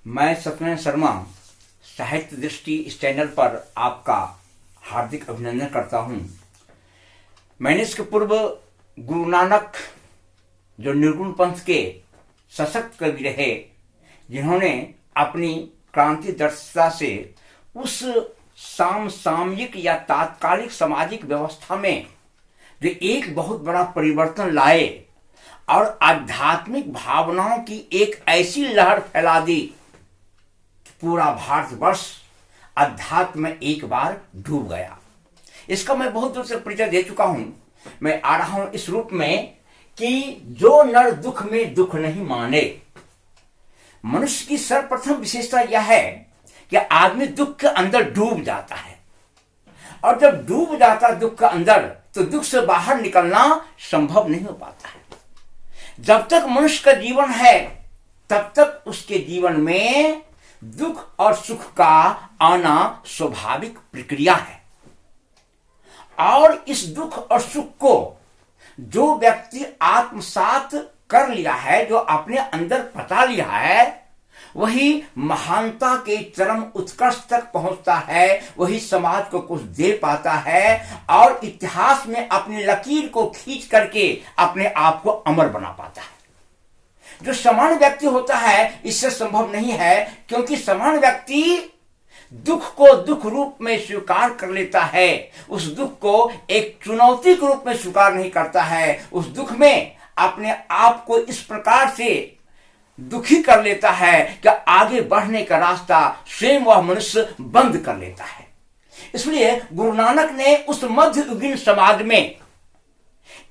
मैं सत्यनारायण शर्मा साहित्य दृष्टि इस चैनल पर आपका हार्दिक अभिनंदन करता हूँ। मैंने इसके पूर्व गुरु नानक जो निर्गुण पंथ के सशक्त कवि रहे, जिन्होंने अपनी क्रांति दर्शिता से उस सामयिक या तात्कालिक सामाजिक व्यवस्था में जो एक बहुत बड़ा परिवर्तन लाए और आध्यात्मिक भावनाओं की एक ऐसी लहर फैला दी कि पूरा भारतवर्ष अध्यात्म में एक बार डूब गया। इसका मैं बहुत दूर से परिचय दे चुका हूं। मैं आ रहा हूं इस रूप में कि जो नर दुख में दुख नहीं माने। मनुष्य की सर्वप्रथम विशेषता यह है कि आदमी दुख के अंदर डूब जाता है, और जब डूब जाता है दुख के अंदर तो दुख से बाहर निकलना संभव नहीं हो पाता है। जब तक मनुष्य का जीवन है तब तक उसके जीवन में दुख और सुख का आना स्वाभाविक प्रक्रिया है। और इस दुख और सुख को जो व्यक्ति आत्मसात कर लिया है, जो अपने अंदर पचा लिया है, वही महानता के चरम उत्कर्ष तक पहुंचता है, वही समाज को कुछ दे पाता है और इतिहास में अपनी लकीर को खींच करके अपने आप को अमर बना पाता है। जो सामान्य व्यक्ति होता है इससे संभव नहीं है, क्योंकि सामान्य व्यक्ति दुख को दुख रूप में स्वीकार कर लेता है, उस दुख को एक चुनौती के रूप में स्वीकार नहीं करता है। उस दुख में अपने आप को इस प्रकार से दुखी कर लेता है कि आगे बढ़ने का रास्ता स्वयं वह मनुष्य बंद कर लेता है। इसलिए गुरु नानक ने उस मध्ययुगीन समाज में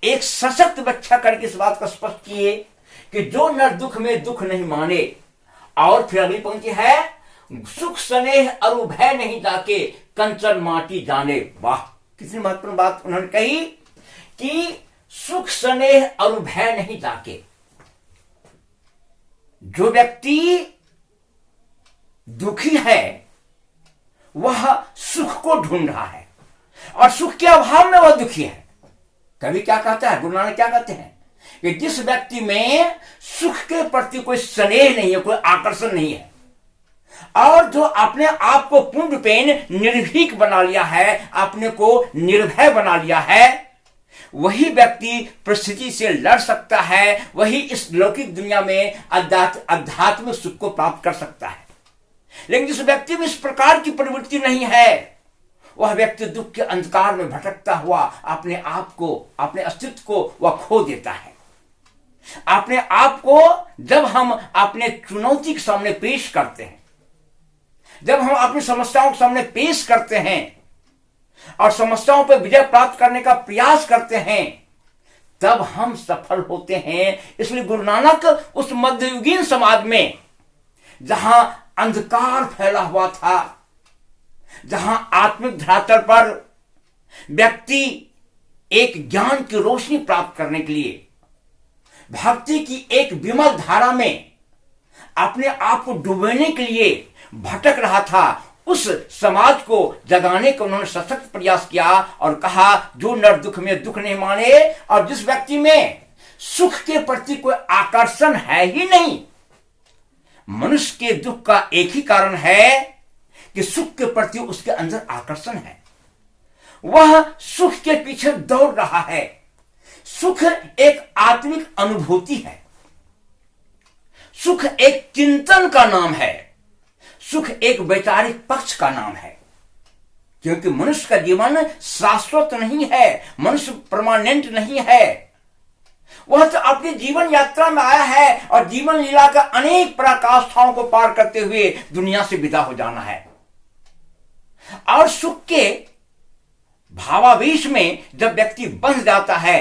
एक सशक्त व्याख्या करके इस बात को स्पष्ट किए कि जो नर दुख में दुख नहीं माने। और फिर अगली पंक्ति है, सुख स्नेह अरु भय नहीं जाके कंचन माटी जाने। वाह, कितनी महत्वपूर्ण बात उन्होंने कही कि सुख स्नेह अरु भय नहीं जाके। जो व्यक्ति दुखी है वह सुख को ढूंढ रहा है, और सुख के अभाव में वह दुखी है। कभी क्या कहता है गुरु नानक, क्या कहते हैं कि जिस व्यक्ति में सुख के प्रति कोई स्नेह नहीं है, कोई आकर्षण नहीं है, और जो अपने आप को पूर्ण रूपेण निर्भीक बना लिया है, अपने को निर्भय बना लिया है, वही व्यक्ति परिस्थिति से लड़ सकता है, वही इस लौकिक दुनिया में आध्यात्मिक सुख को प्राप्त कर सकता है। लेकिन जिस व्यक्ति में इस प्रकार की प्रवृत्ति नहीं है, वह व्यक्ति दुख के अंधकार में भटकता हुआ अपने आप को, अपने अस्तित्व को वह खो देता है। अपने आप को जब हम अपने चुनौती के सामने पेश करते हैं, जब हम अपनी समस्याओं के सामने पेश करते हैं और समस्याओं पर विजय प्राप्त करने का प्रयास करते हैं, तब हम सफल होते हैं। इसलिए गुरु नानक उस मध्ययुगीन समाज में जहां अंधकार फैला हुआ था, जहां आत्मिक धरातल पर व्यक्ति एक ज्ञान की रोशनी प्राप्त करने के लिए भक्ति की एक विमल धारा में अपने आप को डुबोने के लिए भटक रहा था, उस समाज को जगाने का उन्होंने सशक्त प्रयास किया और कहा, जो नर दुख में दुख नहीं माने। और जिस व्यक्ति में सुख के प्रति कोई आकर्षण है ही नहीं, मनुष्य के दुख का एक ही कारण है कि सुख के प्रति उसके अंदर आकर्षण है, वह सुख के पीछे दौड़ रहा है। सुख एक आत्मिक अनुभूति है, सुख एक चिंतन का नाम है, सुख एक वैचारिक पक्ष का नाम है। क्योंकि मनुष्य का जीवन शाश्वत नहीं है, मनुष्य परमानेंट नहीं है। वह तो अपनी जीवन यात्रा में आया है और जीवन लीला का अनेक पराकाष्ठाओं को पार करते हुए दुनिया से विदा हो जाना है। और सुख के भावावेश में जब व्यक्ति बंध जाता है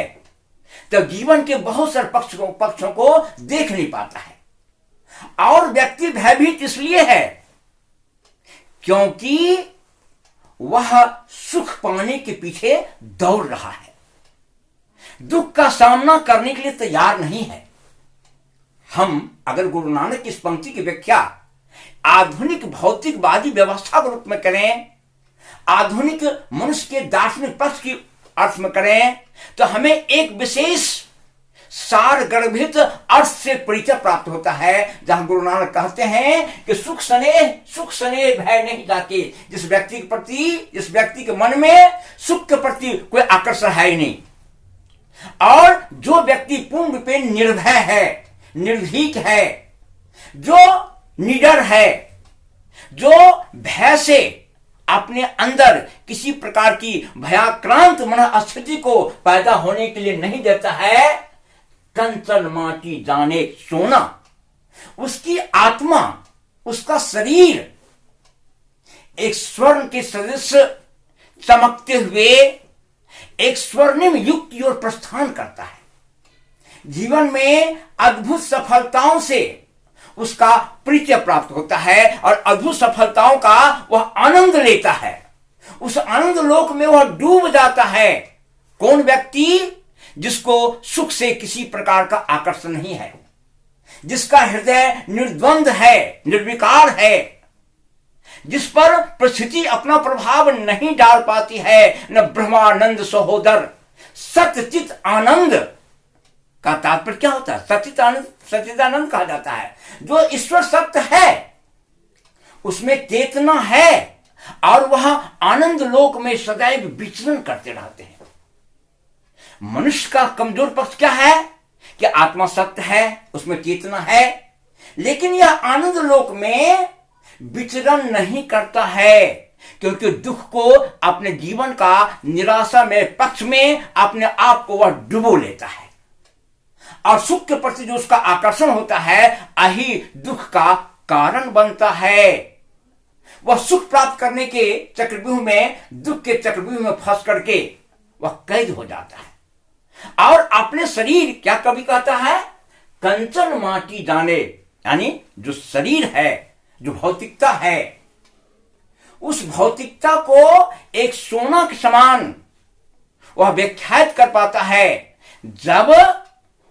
तो जीवन के बहुत सारे पक्षों को देख नहीं पाता है। और व्यक्ति भयभीत इसलिए है क्योंकि वह सुख पाने के पीछे दौड़ रहा है, दुख का सामना करने के लिए तैयार नहीं है। हम अगर गुरु नानक की इस पंक्ति की व्याख्या आधुनिक भौतिकवादी व्यवस्था के रूप में करें, आधुनिक मनुष्य के दार्शनिक पक्ष की अर्थ में करें, तो हमें एक विशेष सार गर्भित अर्थ से परिचय प्राप्त होता है, जहां गुरु नानक कहते हैं कि सुख स्नेह भय नहीं जाके। जिस व्यक्ति के मन में सुख के प्रति कोई आकर्षण है ही नहीं, और जो व्यक्ति पूर्ण रूप निर्भय है, निर्भीक है, जो निडर है, जो भय से अपने अंदर किसी प्रकार की भयाक्रांत मन स्थिति को पैदा होने के लिए नहीं देता है, कंचन माटी जाने सोना, उसकी आत्मा, उसका शरीर एक स्वर्ण के सदृश चमकते हुए एक स्वर्णिम युग की ओर प्रस्थान करता है। जीवन में अद्भुत सफलताओं से उसका परिचय प्राप्त होता है और अद्भुत सफलताओं का वह आनंद लेता है। उस आनंद लोक में वह डूब जाता है। कौन व्यक्ति? जिसको सुख से किसी प्रकार का आकर्षण नहीं है, जिसका हृदय निर्द्वंद है, निर्विकार है, जिस पर परिस्थिति अपना प्रभाव नहीं डाल पाती है। न ब्रह्मानंद सहोदर, सतचित आनंद का तात्पर्य क्या होता है? सच्चिदानंद कहा जाता है। जो ईश्वर सत्य है, उसमें चेतना है और वह आनंद लोक में सदैव विचरण करते रहते हैं। मनुष्य का कमजोर पक्ष क्या है कि आत्मा सत्य है, उसमें चेतना है, लेकिन यह आनंद लोक में विचरण नहीं करता है, क्योंकि दुख को अपने जीवन का निराशा में पक्ष में अपने आप को वह डुबो लेता है, और सुख के प्रति जो उसका आकर्षण होता है यही दुख का कारण बनता है। वह सुख प्राप्त करने के चक्रव्यूह में, दुख के चक्रव्यूह में फंस करके वह कैद हो जाता है और अपने शरीर, क्या कवि कहता है, कंचन माटी जाने, यानी जो शरीर है, जो भौतिकता है, उस भौतिकता को एक सोना के समान वह व्याख्यात कर पाता है जब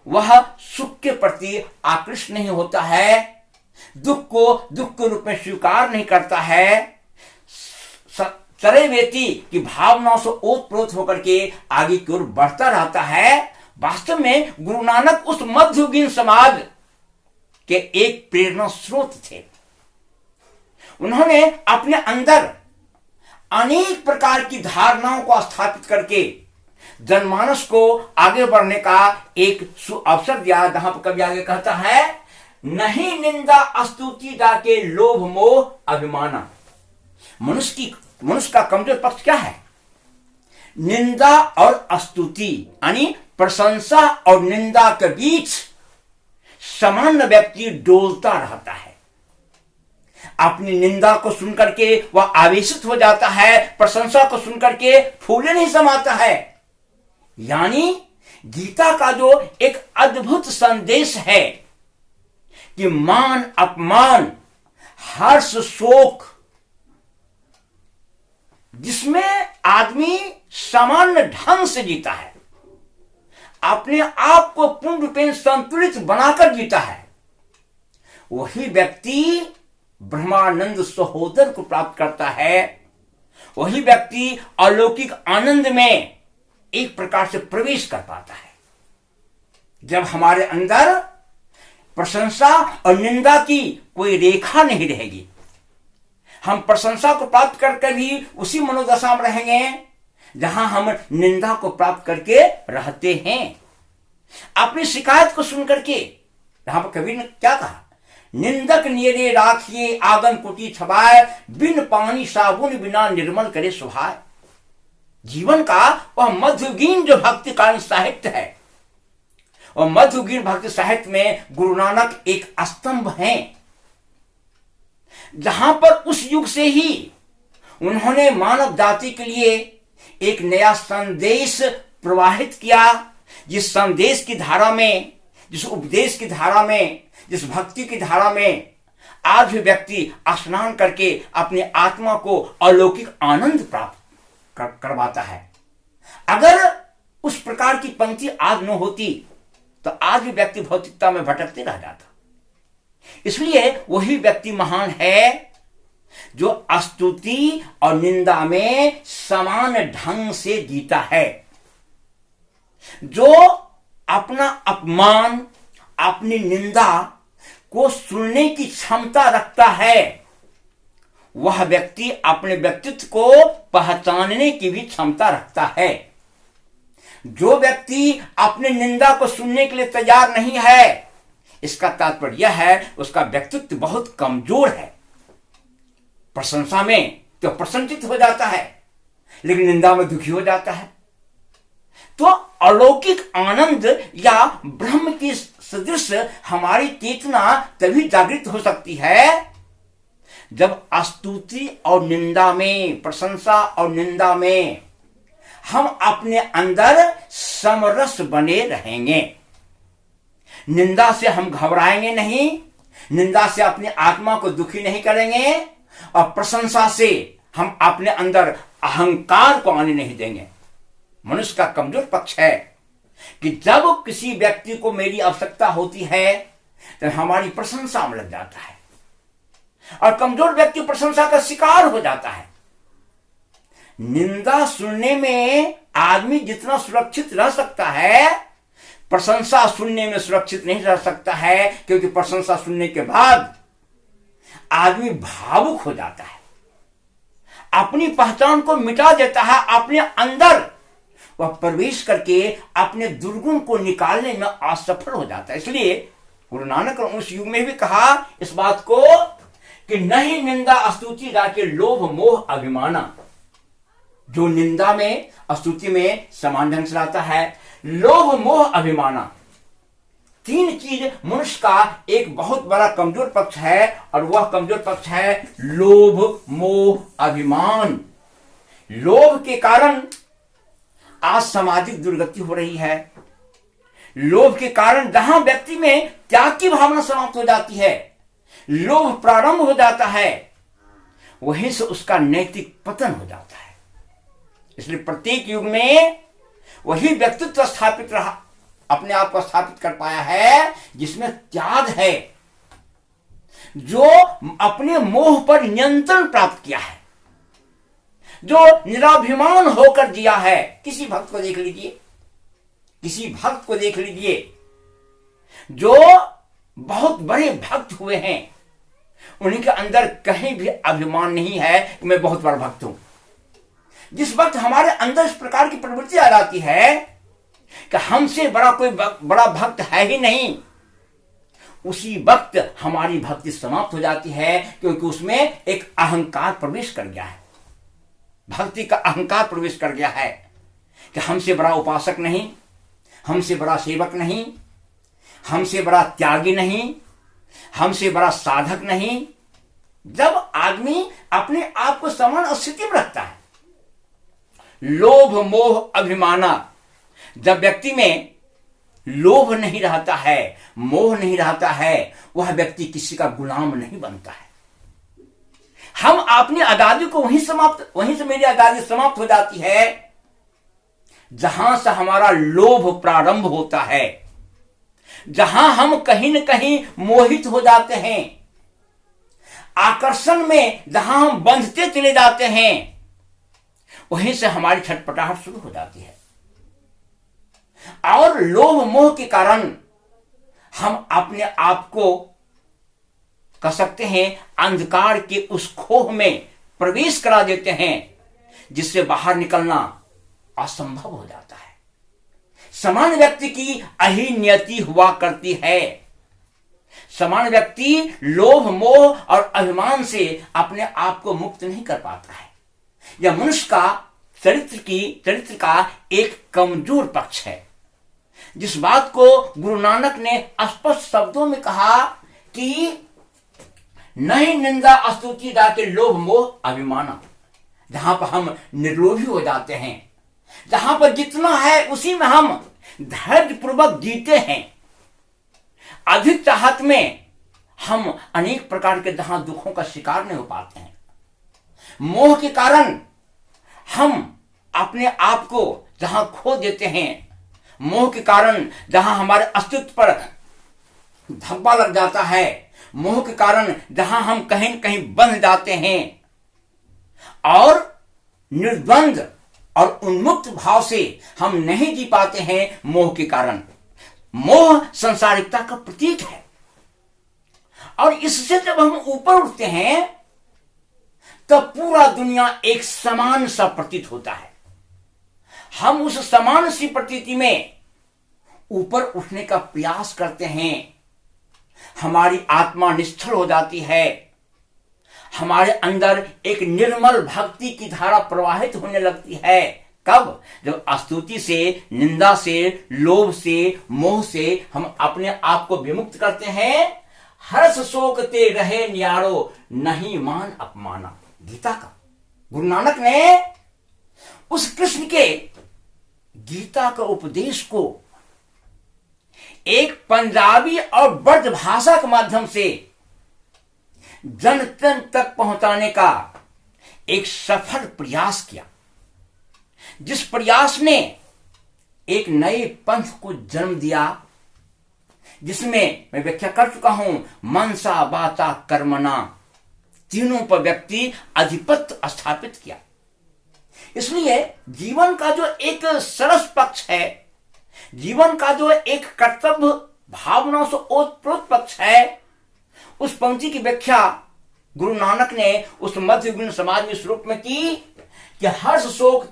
वह सुख के प्रति आकृष्ट नहीं होता है, दुख को दुख के रूप में स्वीकार नहीं करता है, चरे व्यक्ति की भावनाओं से ओतप्रोत होकर के आगे की ओर बढ़ता रहता है। वास्तव में गुरु नानक उस मध्ययुगीन समाज के एक प्रेरणा स्रोत थे। उन्होंने अपने अंदर अनेक प्रकार की धारणाओं को स्थापित करके जनमानस को आगे बढ़ने का एक अवसर दिया, जहां पर कभी आगे कहता है, नहीं निंदा स्तुति जाके लोभ मोह अभिमाना। मनुष्य का कमजोर पक्ष क्या है? निंदा और स्तुति, यानी प्रशंसा और निंदा के बीच सामान्य व्यक्ति डोलता रहता है। अपनी निंदा को सुनकर के वह आवेशित हो जाता है, प्रशंसा को सुनकर के फूले नहीं समाता है। यानी गीता का जो एक अद्भुत संदेश है कि मान अपमान, हर्ष शोक, जिसमें आदमी सामान्य ढंग से जीता है, अपने आप को पूर्ण रूप में संतुलित बनाकर जीता है, वही व्यक्ति ब्रह्मानंद सहोदर को प्राप्त करता है। वही व्यक्ति अलौकिक आनंद में एक प्रकार से प्रवेश कर पाता है। जब हमारे अंदर प्रशंसा और निंदा की कोई रेखा नहीं रहेगी, हम प्रशंसा को प्राप्त करके भी उसी मनोदशा में रहेंगे जहां हम निंदा को प्राप्त करके रहते हैं। अपनी शिकायत को सुनकर के, यहां पर कबीर ने क्या कहा, निंदक नियरे राखिए आंगन कुटी छबाए, बिन पानी साबुन बिना निर्मल करे सुभाए। जीवन का वह मध्ययुगीन जो भक्ति कालीन साहित्य है, और मध्ययुगीन भक्ति साहित्य में गुरु नानक एक स्तंभ हैं, जहां पर उस युग से ही उन्होंने मानव जाति के लिए एक नया संदेश प्रवाहित किया। जिस संदेश की धारा में, जिस उपदेश की धारा में, जिस भक्ति की धारा में आज भी व्यक्ति स्नान करके अपनी आत्मा को अलौकिक आनंद प्राप्त करवाता है। अगर उस प्रकार की पंक्ति आज न होती तो आज भी व्यक्ति भौतिकता में भटकते रह जाता। इसलिए वही व्यक्ति महान है जो स्तुति और निंदा में समान ढंग से जीता है, जो अपना अपमान, अपनी निंदा को सुनने की क्षमता रखता है, वह व्यक्ति अपने व्यक्तित्व को पहचानने की भी क्षमता रखता है। जो व्यक्ति अपने निंदा को सुनने के लिए तैयार नहीं है, इसका तात्पर्य यह है उसका व्यक्तित्व बहुत कमजोर है। प्रशंसा में तो प्रसन्नचित्त हो जाता है, लेकिन निंदा में दुखी हो जाता है। तो अलौकिक आनंद या ब्रह्म की सदृश हमारी चेतना तभी जागृत हो सकती है जब स्तुति और निंदा में, प्रशंसा और निंदा में हम अपने अंदर समरस बने रहेंगे। निंदा से हम घबराएंगे नहीं, निंदा से अपनी आत्मा को दुखी नहीं करेंगे, और प्रशंसा से हम अपने अंदर अहंकार को आने नहीं देंगे। मनुष्य का कमजोर पक्ष है कि जब किसी व्यक्ति को मेरी आवश्यकता होती है तो हमारी प्रशंसा में लग जाता है, और कमजोर व्यक्ति प्रशंसा का शिकार हो जाता है। निंदा सुनने में आदमी जितना सुरक्षित रह सकता है, प्रशंसा सुनने में सुरक्षित नहीं रह सकता है, क्योंकि प्रशंसा सुनने के बाद आदमी भावुक हो जाता है, अपनी पहचान को मिटा देता है, अपने अंदर वह प्रवेश करके अपने दुर्गुण को निकालने में असफल हो जाता है। इसलिए गुरु नानक ने उस युग में भी कहा इस बात को कि नहीं निंदा स्तुति राके लोभ मोह अभिमाना। जो निंदा में, स्तुति में समान ढंग से आता है, लोभ मोह अभिमाना, तीन चीज मनुष्य का एक बहुत बड़ा कमजोर पक्ष है, और वह कमजोर पक्ष है लोभ मोह अभिमान। लोभ के कारण आज सामाजिक दुर्गति हो रही है। लोभ के कारण जहां व्यक्ति में त्याग की भावना समाप्त हो जाती है, लोभ प्रारंभ हो जाता है, वहीं से उसका नैतिक पतन हो जाता है। इसलिए प्रत्येक युग में वही व्यक्तित्व स्थापित रहा, अपने आप को स्थापित कर पाया है जिसमें त्याग है, जो अपने मोह पर नियंत्रण प्राप्त किया है, जो निराभिमान होकर जिया है। किसी भक्त को देख लीजिए, किसी भक्त को देख लीजिए जो बहुत बड़े भक्त हुए हैं, उन्हीं के अंदर कहीं भी अभिमान नहीं है कि मैं बहुत बड़ा भक्त हूं। जिस वक्त हमारे अंदर इस प्रकार की प्रवृत्ति आ जाती है कि हमसे बड़ा कोई बड़ा भक्त है ही नहीं, उसी वक्त हमारी भक्ति समाप्त हो जाती है, क्योंकि उसमें एक अहंकार प्रवेश कर गया है। भक्ति का अहंकार प्रवेश कर गया है कि हमसे बड़ा उपासक नहीं, हमसे बड़ा सेवक नहीं, हमसे बड़ा त्यागी नहीं, हमसे बड़ा साधक नहीं। जब आदमी अपने आप को समान स्थिति में रखता है, लोभ मोह अभिमाना, जब व्यक्ति में लोभ नहीं रहता है, मोह नहीं रहता है, वह व्यक्ति किसी का गुलाम नहीं बनता है। हम अपनी आजादी को वहीं से मेरी आजादी समाप्त हो जाती है जहां से हमारा लोभ प्रारंभ होता है, जहां हम कहीं न कहीं मोहित हो जाते हैं, आकर्षण में जहां हम बंधते चले जाते हैं, वहीं से हमारी छटपटाहट शुरू हो जाती है। और लोभ मोह के कारण हम अपने आप को कह सकते हैं अंधकार के उस खोह में प्रवेश करा देते हैं, जिससे बाहर निकलना असंभव हो जाता है। समान व्यक्ति की यही नियति हुआ करती है। समान व्यक्ति लोभ मोह और अभिमान से अपने आप को मुक्त नहीं कर पाता है। यह मनुष्य का चरित्र का एक कमजोर पक्ष है, जिस बात को गुरु नानक ने स्पष्ट शब्दों में कहा कि नहीं निंदा स्तुति दाके लोभ मोह अभिमाना। जहां पर हम निर्लोभी हो जाते हैं, जहां पर जितना है उसी में हम धैर्य पूर्वक जीते हैं, अधिक चाहत में हम अनेक प्रकार के जहां दुखों का शिकार नहीं हो पाते हैं, मोह के कारण हम अपने आप को जहां खो देते हैं, मोह के कारण जहां हमारे अस्तित्व पर धब्बा लग जाता है, मोह के कारण जहां हम कहीं न कहीं बंध जाते हैं और निर्द्वंद और उन्मुक्त भाव से हम नहीं जी पाते हैं मोह के कारण, मोह संसारिकता का प्रतीक है। और इससे जब हम ऊपर उठते हैं तब पूरा दुनिया एक समान सा प्रतीत होता है। हम उस समान सी प्रतीति में ऊपर उठने का प्रयास करते हैं, हमारी आत्मा निश्चल हो जाती है, हमारे अंदर एक निर्मल भक्ति की धारा प्रवाहित होने लगती है। कब? जब स्तुति से, निंदा से, लोभ से, मोह से हम अपने आप को विमुक्त करते हैं। हर्ष शोक ते रहे न्यारो, नहीं मान अपमाना। गीता का गुरु नानक ने उस कृष्ण के गीता का उपदेश को एक पंजाबी और ब्रज भाषा के माध्यम से जन जन तक पहुंचाने का एक सफल प्रयास किया, जिस प्रयास ने एक नए पंथ को जन्म दिया, जिसमें मैं व्याख्या कर चुका हूं, मनसा बाता कर्मणा, तीनों पर व्यक्ति आधिपत्य स्थापित किया। इसलिए जीवन का जो एक सरस पक्ष है, जीवन का जो एक कर्तव्य भावनाओं से ओतप्रोत पक्ष है, उस पंक्ति की व्याख्या गुरु नानक ने उस मध्ययुगीन समाज में इस रूप में की कि हर्ष शोक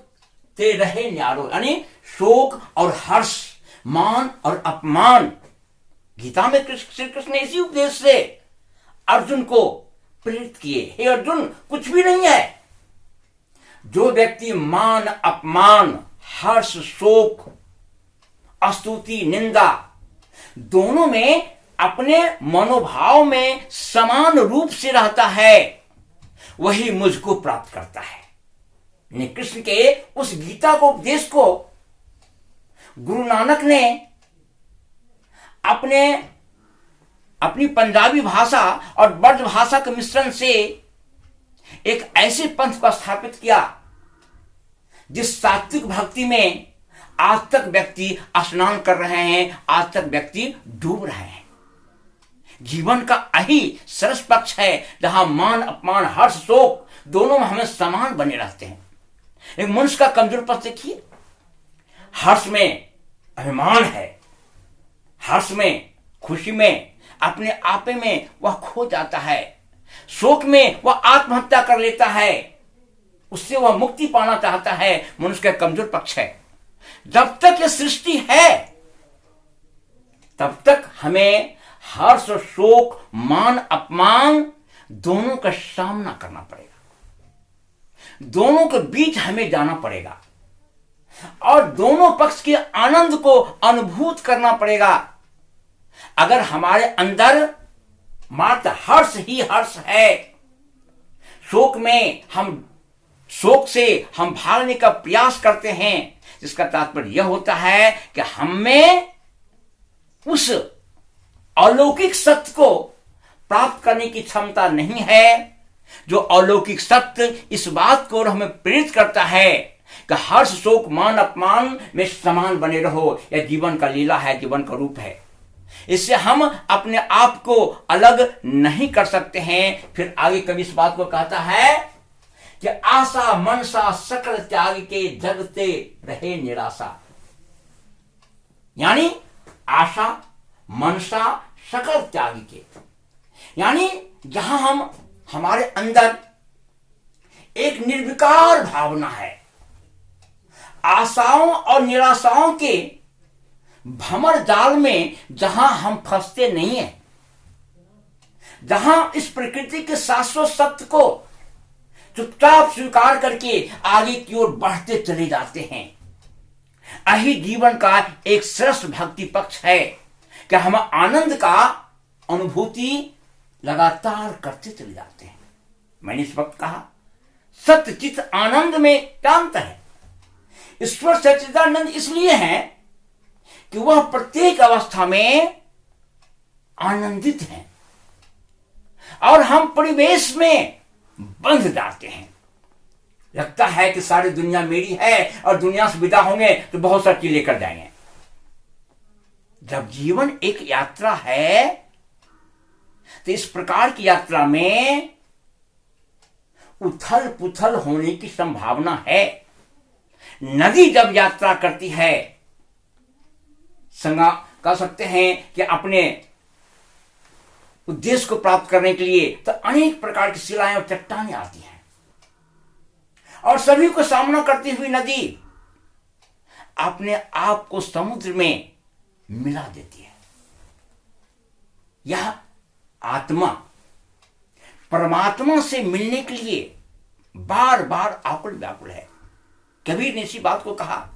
ते रहे न्यारो, यानी शोक और हर्ष, मान और अपमान। गीता में श्री कृष्ण ने इसी उपदेश से अर्जुन को प्रेरित किए, हे अर्जुन, कुछ भी नहीं है जो व्यक्ति मान अपमान, हर्ष शोक, स्तुति निंदा दोनों में अपने मनोभाव में समान रूप से रहता है, वही मुझको प्राप्त करता है। कृष्ण के उस गीता को उपदेश को गुरु नानक ने अपनी पंजाबी भाषा और ब्रज भाषा के मिश्रण से एक ऐसे पंथ को स्थापित किया जिस सात्विक भक्ति में आज तक व्यक्ति स्नान कर रहे हैं, आज तक व्यक्ति डूब रहे हैं। जीवन का यही सरस पक्ष है जहां मान अपमान, हर्ष शोक दोनों में हमें समान बने रहते हैं। एक मनुष्य का कमजोर पक्ष देखिए, हर्ष में अभिमान है, हर्ष में, खुशी में, अपने आपे में वह खो जाता है, शोक में वह आत्महत्या कर लेता है, उससे वह मुक्ति पाना चाहता है। मनुष्य का कमजोर पक्ष है। जब तक यह सृष्टि है तब तक हमें हर्ष शोक मान अपमान दोनों का सामना करना पड़ेगा, दोनों के बीच हमें जाना पड़ेगा और दोनों पक्ष के आनंद को अनुभूत करना पड़ेगा। अगर हमारे अंदर मात्र हर्ष ही हर्ष है, शोक से हम भागने का प्रयास करते हैं, जिसका तात्पर्य यह होता है कि हमें उस अलौकिक सत्य को प्राप्त करने की क्षमता नहीं है। जो अलौकिक सत्य इस बात को हमें प्रेरित करता है कि हर्ष शोक मान अपमान में समान बने रहो, यह जीवन का लीला है, जीवन का रूप है। इससे हम अपने आप को अलग नहीं कर सकते हैं। फिर आगे कवि इस बात को कहता है कि आशा मनसा सकल त्याग के जगते रहे निराशा, यानी आशा मनसा सकल त्याग के, यानी जहां हमारे अंदर एक निर्विकार भावना है, आशाओं और निराशाओं के भंवर जाल में जहां हम फंसते नहीं हैं, जहां इस प्रकृति के शाश्वत सत्य को चुपचाप स्वीकार करके आगे की ओर बढ़ते चले जाते हैं, यही जीवन का एक सरस भक्ति पक्ष है कि हम आनंद का अनुभूति लगातार करते चले जाते हैं। मैंने इस वक्त कहा सत्य चित आनंद में शांत है। ईश्वर सच्चिदानंद इसलिए है कि वह प्रत्येक अवस्था में आनंदित हैं और हम परिवेश में बंध जाते हैं। लगता है कि सारी दुनिया मेरी है और दुनिया से विदा होंगे तो बहुत सारी चीज लेकर जाएंगे। जब जीवन एक यात्रा है तो इस प्रकार की यात्रा में उथल पुथल होने की संभावना है। कह सकते हैं कि अपने उद्देश्य को प्राप्त करने के लिए तो अनेक प्रकार की शिलाएं और चट्टानें आती हैं, और सभी को सामना करती हुई नदी अपने आप को समुद्र में मिला देती है। यह आत्मा परमात्मा से मिलने के लिए बार बार आकुल व्याकुल है। कबीर ने इसी बात को कहा,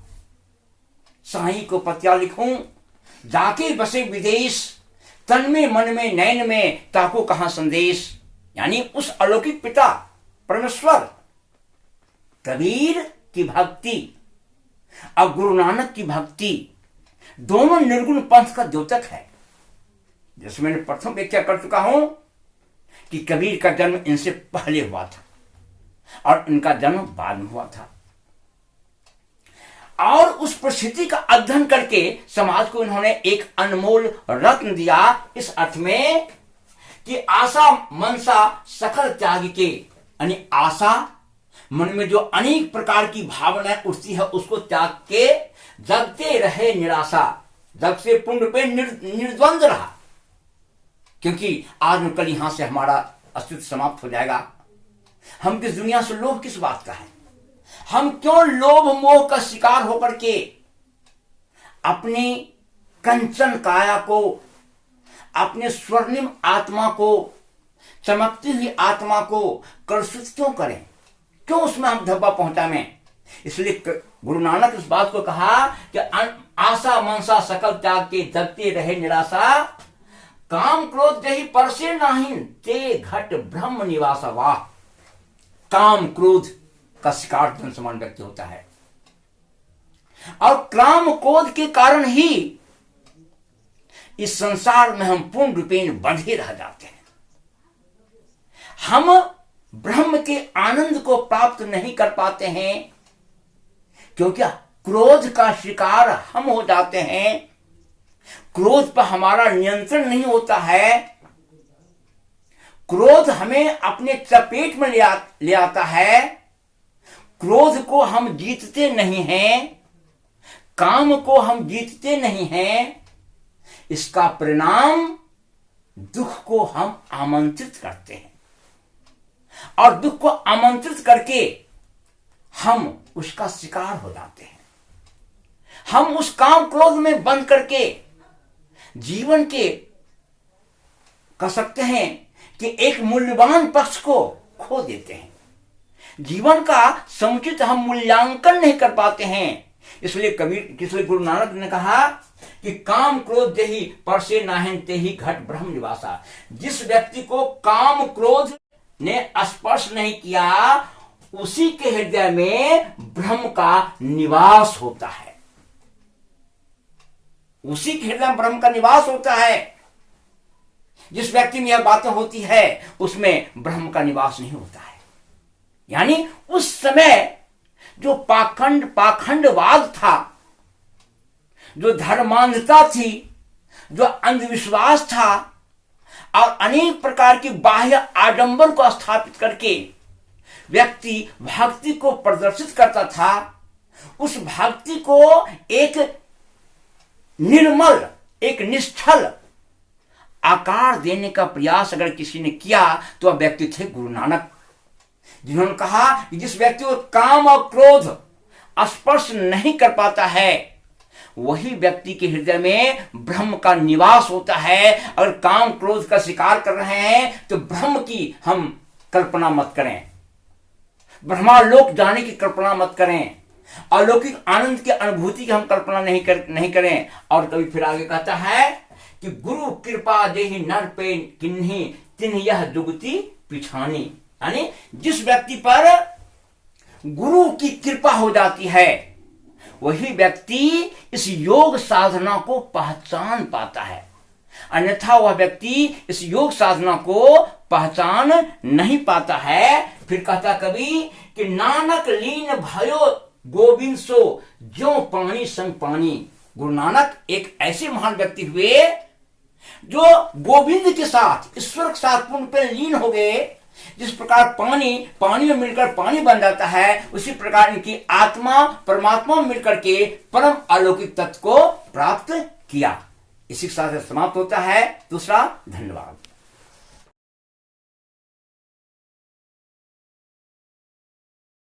साईं को पत्या लिखूं जाके बसे विदेश, तन में मन में नैन में ताको कहां संदेश। यानी उस अलौकिक पिता परमेश्वर कबीर की भक्ति और गुरु नानक की भक्ति दोनों निर्गुण पंथ का द्योतक है। जैसे मैंने प्रथम व्याख्या कर चुका हूं कि कबीर का जन्म इनसे पहले हुआ था और इनका जन्म बाद में हुआ था, और उस परिस्थिति का अध्ययन करके समाज को इन्होंने एक अनमोल रत्न दिया, इस अर्थ में कि आशा मनसा सकल त्याग के, यानी आशा मन में जो अनेक प्रकार की भावनाएं उठती है उसको त्याग के जगते रहे निराशा, जग से पुण्य पे निर्द्वंद रहा, क्योंकि आज न कल यहां से हमारा अस्तित्व समाप्त हो जाएगा। हम किस दुनिया से लोभ किस बात का है? हम क्यों लोभ मोह का शिकार होकर के अपनी कंचन काया को, अपने स्वर्णिम आत्मा को, चमकती हुई आत्मा को कलुषित क्यों करें? क्यों उसमें हम धब्बा पहुंचाएं? इसलिए गुरु नानक इस बात को कहा कि आशा मनसा सकल त्याग के जगते रहे निराशा, काम क्रोध जही परसे नाहिन ते घट ब्रह्म निवासा। वाह, काम क्रोध का शिकार जन समान व्यक्ति होता है, और काम क्रोध के कारण ही इस संसार में हम पूर्ण रूपेण बंधे रह जाते हैं। हम ब्रह्म के आनंद को प्राप्त नहीं कर पाते हैं, क्योंकि क्रोध का शिकार हम हो जाते हैं। क्रोध पर हमारा नियंत्रण नहीं होता है, क्रोध हमें अपने चपेट में ले आता है, क्रोध को हम जीतते नहीं हैं, काम को हम जीतते नहीं हैं। इसका परिणाम दुख को हम आमंत्रित करते हैं, और दुख को आमंत्रित करके हम उसका शिकार हो जाते हैं। हम उस काम क्रोध में बंद करके जीवन के कह सकते हैं कि एक मूल्यवान पक्ष को खो देते हैं। जीवन का समुचित हम मूल्यांकन नहीं कर पाते हैं। इसलिए गुरु नानक ने कहा कि काम क्रोध जही परसे नाहिन ते ही घट ब्रह्म निवासा। जिस व्यक्ति को काम क्रोध ने स्पर्श नहीं किया, उसी के हृदय में ब्रह्म का निवास होता है। उसी के हृदय में ब्रह्म का निवास होता है। जिस व्यक्ति में यह बातें होती है उसमें ब्रह्म का निवास नहीं होता है। यानी उस समय जो पाखंडवाद था, जो धर्मांधता थी, जो अंधविश्वास था, और अनेक प्रकार की बाह्य आडंबर को स्थापित करके व्यक्ति भक्ति को प्रदर्शित करता था, उस भक्ति को एक निर्मल, एक निश्चल आकार देने का प्रयास अगर किसी ने किया तो वह व्यक्ति थे गुरु नानक, जिन्होंने कहा कि जिस व्यक्ति को काम और क्रोध स्पर्श नहीं कर पाता है, वही व्यक्ति के हृदय में ब्रह्म का निवास होता है। अगर काम क्रोध का शिकार कर रहे हैं तो ब्रह्म की हम कल्पना मत करें, ब्रह्मालोक जाने की कल्पना मत करें, अलौकिक आनंद की अनुभूति की हम कल्पना नहीं करें। और कभी फिर आगे कहता है कि गुरु कृपा देहि नर पे किन्हीं तिन्ह यह जुगति पिछानी। यानी जिस व्यक्ति पर गुरु की कृपा हो जाती है, वही व्यक्ति इस योग साधना को पहचान पाता है, अन्यथा वह व्यक्ति इस योग साधना को पहचान नहीं पाता है। फिर कहता कवि कि नानक लीन भयो गोविंद सो ज्यों पानी संग पानी। गुरु नानक एक ऐसे महान व्यक्ति हुए जो गोविंद के साथ, ईश्वर के साथ पूर्ण पे लीन हो गए। जिस प्रकार पानी में मिलकर पानी बन जाता है, उसी प्रकार इनकी आत्मा परमात्मा में मिलकर के परम अलौकिक तत्व को प्राप्त किया। इसी के साथ समाप्त होता है दूसरा। धन्यवाद।